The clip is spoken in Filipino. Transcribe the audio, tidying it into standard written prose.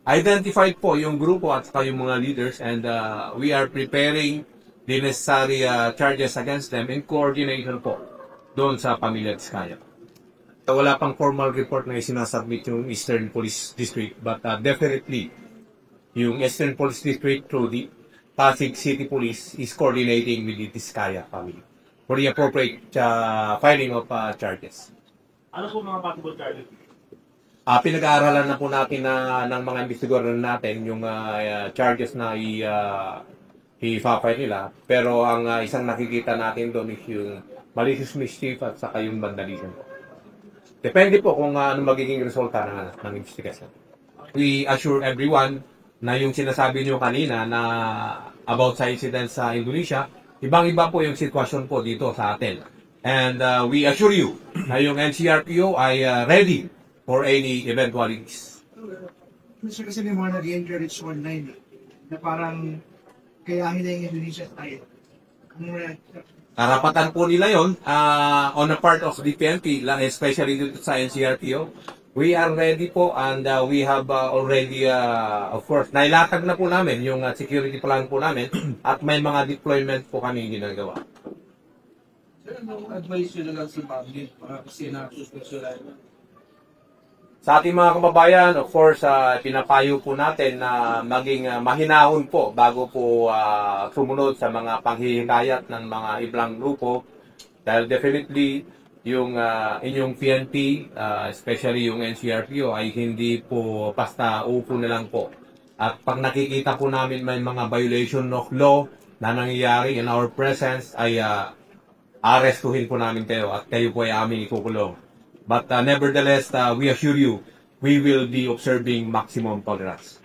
identified po yung grupo at yung mga leaders, and we are preparing the necessary charges against them in coordination po doon sa pamilya Diskaya. Wala pang formal report na isinasubmit yung Eastern Police District, but definitely yung Eastern Police District through the Pasig City Police is coordinating with the Diskaya family for the appropriate filing of charges. Ano po mga possible charges? Pinag-aaralan na po natin ng mga investigador natin yung charges na i-file nila, pero ang isang nakikita natin doon is yung malicious mischief at saka yung vandalism. Depende po kung ano magiging resulta ng investigation. We assure everyone na yung sinasabi niyo kanina na about sa incident sa Indonesia, ibang-iba po yung sitwasyon po dito sa atin. And we assure you na yung NCRPO ay ready for any eventualities. Mr. Kasi may mga nag-encourage online na parang kayahin na yung Indonesia tayo. Karapatan po nila yon on the part of the PNP, especially dito sa NCRPO. We are ready po, and we have already, of course, nailatag na po namin yung security plan po namin at may mga deployment po kami ginagawa. Sir, anong advice nyo na lang sa public kasi na-suspensyon? Sa ating mga kababayan, of course, pinapayo po natin na maging mahinahon po bago po sumunod sa mga panghihikayat ng mga ibang grupo. Dahil definitely, yung inyong PNP, especially yung NCRPO, ay hindi po basta upo na lang po. At pag nakikita po namin may mga violation of law na nangyayari in our presence, ay arestuhin po namin kayo at kayo po ay aming ikukulong. But nevertheless, we assure you, we will be observing maximum tolerance.